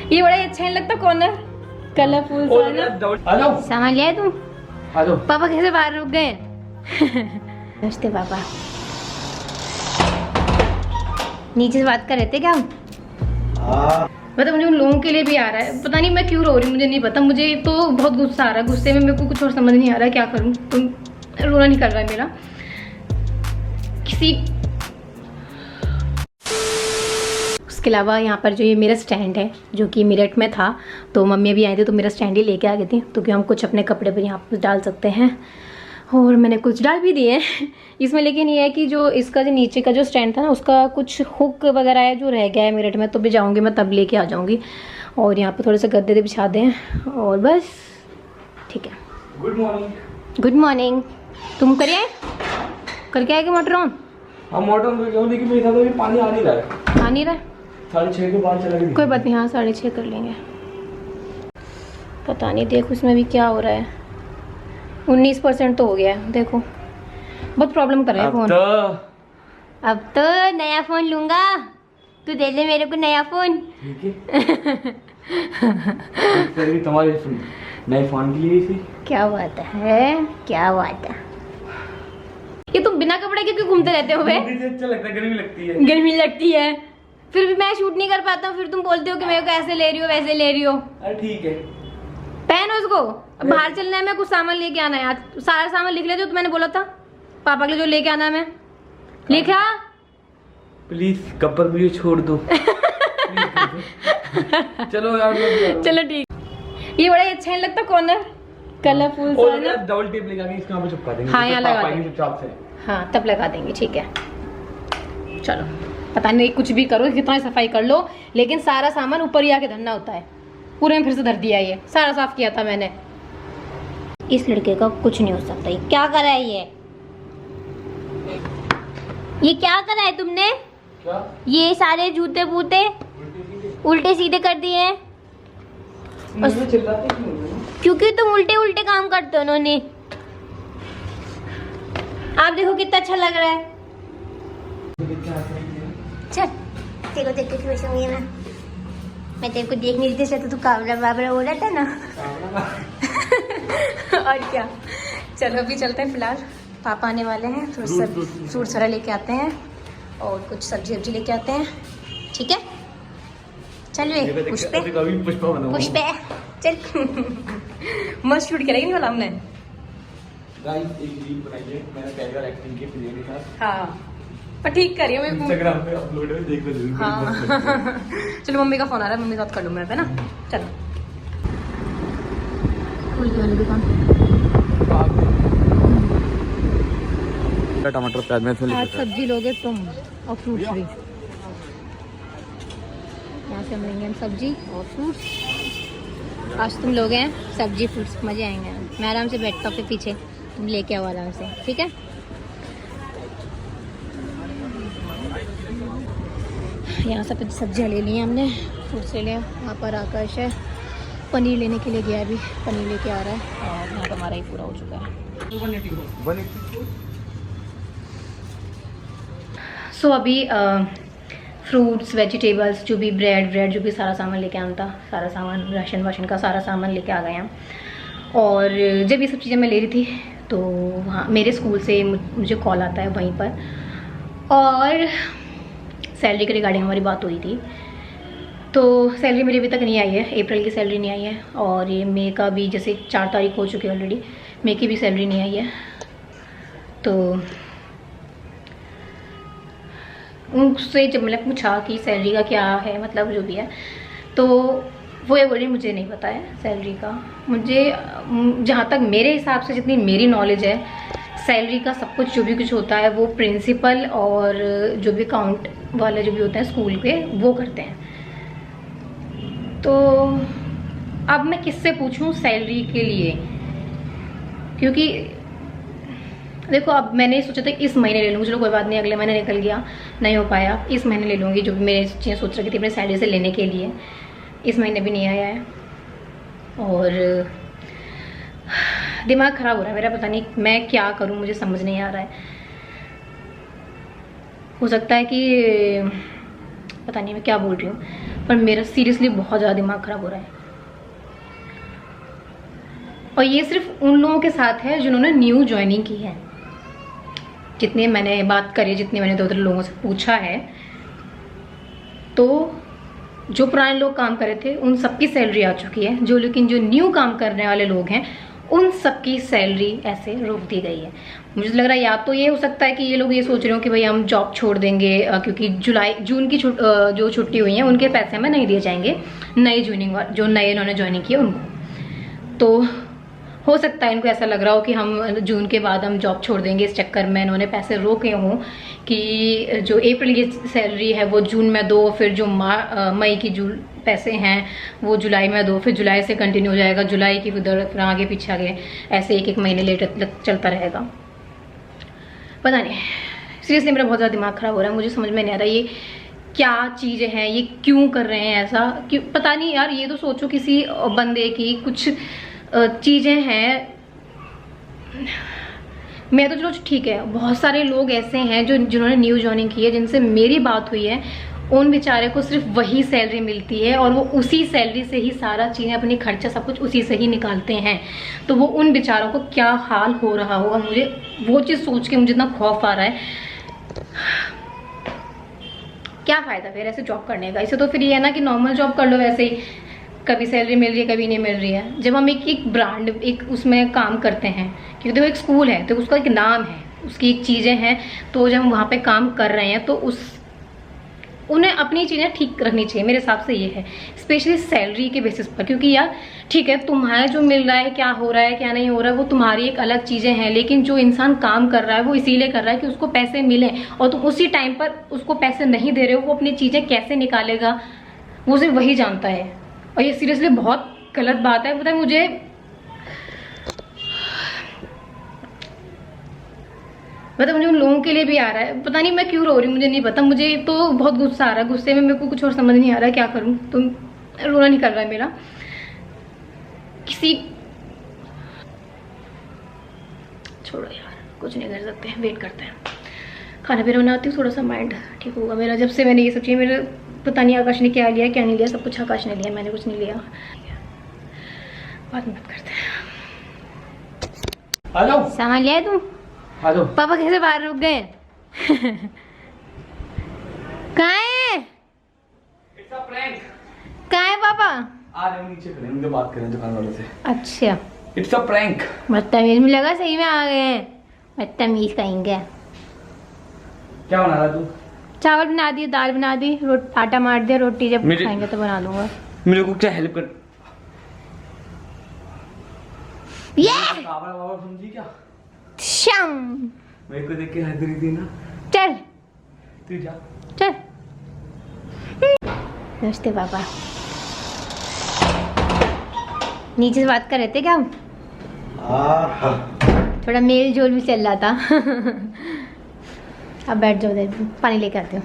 ये बड़ा अच्छा नहीं लगता कॉर्नर, कलरफुल सामान लिया है तुम? पापा कैसे बाहर रुक गए? नमस्ते पापा। नीचे से बात कर रहे थे क्या हम? मतलब मुझे उन लोगों के लिए भी आ रहा है, पता नहीं मैं क्यों रो रही हूँ, मुझे नहीं पता। मुझे तो बहुत गुस्सा आ रहा है, गुस्से में मेरे को कुछ और समझ नहीं आ रहा है क्या करूँ। तुम रोना निकल रहा है मेरा किसी। उसके अलावा यहाँ पर जो ये मेरा स्टैंड है जो कि मेरठ में था, तो मम्मी अभी आई थी तो मेरा स्टैंड ही लेके आ गई थी, तो कि हम कुछ अपने कपड़े पर यहाँ पर डाल सकते हैं, और मैंने कुछ डाल भी दिए हैं इसमें। लेकिन ये है कि जो इसका जो नीचे का जो स्टैंड था ना, उसका कुछ हुक वगैरह है जो रह गया है मेरठ में, तो भी जाऊँगी मैं तब लेके आ जाऊँगी। और यहाँ पर थोड़े से गद्दे बिछा दें और बस ठीक है। Good morning. Good morning. तुम करिए करके आएगा मोटर ऑन? हाँ मोटर ऑन करके, लेकिन मेरे हिसाब से पानी आ नहीं रहा है। आ नहीं रहा? 6:30 के बाद चला गया। कोई बात नहीं, हाँ 6:30 कर लेंगे। पता नहीं, देखो इसमें भी क्या हो रहा है। 19% तो हो गया है, देखो बहुत प्रॉब्लम कर रहा है फोन। अब तो नया फोन लूंगा, तू दे दे मेरे को नया फोन। ठीक है तुम्हारे नए फोन के लिए थी। क्या बात है, क्या बात है। ये तुम बिना कपड़े के क्यों घूमते रहते हो? अच्छा लगता है, गर्मी लगती है। गर्मी लगती है, फिर भी मैं शूट नहीं कर पाता हूँ, फिर तुम बोलते हो कि मेरे को ऐसे ले रही हो वैसे ले रही हो। अरे ठीक है, पहनो इसको। बाहर चलना है, मैं कुछ सामान लेके आना है आज। सारा सामान लिख ले जो मैंने बोला था पापा के लिए, जो लेके आना है मैं लिखा। प्लीज कपड़ मुझे छोड़ दो चलो यार चलो ठीक। ये बड़ा अच्छा नहीं लगता कॉर्नर, कलरफुल सा ना। डबल टेप लगा के इसको यहाँ पे चिपका देंगे। हाँ यहाँ लगा देंगे चुपचाप से। हाँ तब लगा देंगे, ठीक है। चलो पता नहीं कुछ भी करो, कितना सफाई कर लो, लेकिन सारा सामान ऊपर ही आके धरना होता है। पूरे में फिर से धर दिया, ये सारा साफ किया था मैंने। इस लड़के का कुछ नहीं हो सकता। ये क्या करा है? ये क्या करा है तुमने? क्या? ये सारे जूते बूते उल्टे सीधे कर दिए हैं। क्योंकि तुम उल्टे उल्टे काम करते हो। उन्होंने आप देखो कितना अच्छा लग रहा है। चल तेरे को देख के खुश होंगी मैं तेरे को देख नहीं रही थी, तो कावड़ा बाबरा हो रहा था ना और क्या। चलो अभी चलते हैं, फिलहाल पापा आने वाले हैं, थोड़ा सा फ्रूट सारा लेके आते हैं और कुछ सब्जी वब्जी लेके आते हैं, ठीक है। चलिए पुष्पे पुष्पे चल मस्त शूट करेंगे वाला हमने। गाइस एक रील बनाई है मैंने पहली बार एक्टिंग की प्रिया के साथ। हाँ पर ठीक करिए, मैं इंस्टाग्राम पे अपलोड है, देख लो जरूर। हाँ चलो मम्मी का फोन आ रहा है, मम्मी के साथ कर लूँ मैं, है ना। चलो वाली दुकान टमाटर प्याज में आज सब्जी लोगे तुम और फ्रूट्स भी। यहाँ से हम लेंगे हम सब्जी और फ्रूट्स। आज तुम लोग हैं सब्जी फ्रूट्स, मजे आएंगे। मैं आराम से बैठता हूँ पीछे, तुम लेके आओ आराम से, ठीक है। यहाँ से सब्जियाँ ले ली हमने, फ्रूट्स ले लिया। वहाँ पर आकाश है, पनीर लेने के लिए गया, अभी पनीर लेके आ रहा है। और यहाँ तो हमारा ही पूरा हो चुका है। सो अभी फ्रूट्स वेजिटेबल्स जो भी ब्रेड जो भी सारा सामान लेके आना था, सारा सामान राशन वाशन का सारा सामान लेके आ गए हैं। और जब ये सब चीज़ें मैं ले रही थी तो वहाँ मेरे स्कूल से मुझे कॉल आता है वहीं पर, और सैलरी के रिगार्डिंग हमारी बात हुई थी। तो सैलरी मेरी अभी तक नहीं आई है, अप्रैल की सैलरी नहीं आई है, और ये मई का भी जैसे 4 तारीख हो चुकी है ऑलरेडी, मई की भी सैलरी नहीं आई है। तो उनसे जब मैंने पूछा कि सैलरी का क्या है, मतलब जो भी है, तो वो ये बोली मुझे नहीं पता है सैलरी का। मुझे जहाँ तक मेरे हिसाब से जितनी मेरी नॉलेज है, सैलरी का सब कुछ जो भी कुछ होता है वो प्रिंसिपल और जो भी अकाउंट वाले जो भी होते हैं स्कूल के वो करते हैं। तो अब मैं किससे पूछूं सैलरी के लिए, क्योंकि देखो अब मैंने सोचा था इस महीने ले लूँगी, चलो कोई बात नहीं, अगले महीने निकल गया, नहीं हो पाया, इस महीने ले लूँगी जो भी मेरे चीज़ें सोच रखी थी अपने सैलरी से लेने के लिए। इस महीने भी नहीं आया है और दिमाग ख़राब हो रहा है मेरा, पता नहीं मैं क्या करूं, मुझे समझ नहीं आ रहा है। हो सकता है कि पता नहीं मैं क्या बोल रही हूँ, पर मेरा सीरियसली बहुत ज़्यादा दिमाग ख़राब हो रहा है। और ये सिर्फ उन लोगों के साथ है जिन्होंने न्यू ज्वाइनिंग की है। जितने मैंने बात करी, जितने मैंने दो लोगों से पूछा है, तो जो पुराने लोग काम कर रहे थे उन सबकी सैलरी आ चुकी है, लेकिन जो न्यू काम करने वाले लोग हैं उन सबकी सैलरी ऐसे रोक दी गई है। मुझे लग रहा है या तो ये हो सकता है कि ये लोग ये सोच रहे हो कि भाई हम जॉब छोड़ देंगे, क्योंकि जून की जो छुट्टी हुई है उनके पैसे हमें नहीं दिए जाएंगे, नए जो नए इन्होंने ज्वाइनिंग किया उनको। तो हो सकता है इनको ऐसा लग रहा हो कि हम जून के बाद हम जॉब छोड़ देंगे, इस चक्कर में इन्होंने पैसे रोके हों कि जो अप्रैल की सैलरी है वो जून में दो, फिर जो मई की पैसे हैं वो जुलाई में दो, फिर जुलाई से कंटिन्यू हो जाएगा, जुलाई की फिर आगे पीछे आगे ऐसे एक महीने लेट चलता रहेगा। पता नहीं, सीरियसली मेरा बहुत ज़्यादा दिमाग ख़राब हो रहा है। मुझे समझ में नहीं आ रहा ये क्या चीज़ें हैं, ये क्यों कर रहे हैं ऐसा, क्यों पता नहीं यार। ये तो सोचो किसी बंदे की कुछ चीज़ें हैं, मैं तो चलो ठीक है, बहुत सारे लोग ऐसे हैं जिन्होंने न्यू ज्वाइनिंग की है, जिनसे मेरी बात हुई है, उन बेचारे को सिर्फ वही सैलरी मिलती है और वो उसी सैलरी से ही सारा चीज़ें, अपनी खर्चा सब कुछ उसी से ही निकालते हैं। तो वो उन बेचारों को क्या हाल हो रहा होगा, मुझे वो चीज़ सोच के मुझे इतना खौफ आ रहा है। क्या फ़ायदा फिर ऐसे जॉब करने का? इसे तो फिर ये है ना कि नॉर्मल जॉब कर लो, वैसे ही कभी सैलरी मिल रही है कभी नहीं मिल रही है। जब हम एक ब्रांड एक उसमें काम करते हैं, क्योंकि देखो एक स्कूल है तो उसका एक नाम है, उसकी एक चीज़ें हैं, तो जब हम वहाँ पे काम कर रहे हैं तो उन्हें अपनी चीज़ें ठीक रखनी चाहिए, मेरे हिसाब से ये है, स्पेशली सैलरी के बेसिस पर। क्योंकि यार ठीक है, तुम्हारा जो मिल रहा है, क्या हो रहा है क्या नहीं हो रहा है, वो तुम्हारी एक अलग चीज़ें हैं, लेकिन जो इंसान काम कर रहा है वो इसीलिए कर रहा है कि उसको पैसे मिलें, और तुम उसी टाइम पर उसको पैसे नहीं दे रहे हो, वो अपनी चीज़ें कैसे निकालेगा वो सिर्फ वही जानता है। और ये सीरियसली बहुत गलत बात है। पता है मुझे उन लोगों के लिए भी आ रहा है, पता नहीं मैं क्यों रो रही हूँ, मुझे नहीं पता। मुझे तो बहुत गुस्सा आ रहा है, गुस्से में मेरे को कुछ और समझ नहीं आ रहा है क्या करूँ। तो रोना नहीं कर रहा है मेरा किसी, छोड़ो यार, कुछ नहीं कर सकते, वेट करते हैं। खाना पीना बनाती हूँ, थोड़ा सा माइंड ठीक होगा मेरा। जब से मैंने ये सब चीज़, मेरे पता नहीं आकाश ने क्या लिया क्या नहीं लिया, सब कुछ आकाश ने लिया, मैंने कुछ नहीं लिया। बाद में बात करते हैं। आ जाओ। सामान लिया है तुम? आ जाओ। पापा कैसे बाहर रुक गए? कहाँ है? It's a prank. कहाँ है पापा? आ रहे नीचे खड़े, उनसे बात करें दुकान वाले से। अच्छा, It's a prank. बदतमीज, मुझे लगा सही में आ गए हैं, बदतमीज कहेंगे। क्या बना रहा तू? चावल बना दिए, दाल बना दी, आटा मार दिया, रोटी जब खाएंगे तो बना दूंगा। मेरे को क्या हेल्प कर? ये बाबा समझी क्या? शाम मेरे को देख के हंस रही थी ना। चल तू जा। चल। नमस्ते पापा। नीचे से बात कर रहे थे क्या हम? थोड़ा मेल जोल भी चल रहा था। अब बैठ जाओ, पानी लेके आते हो।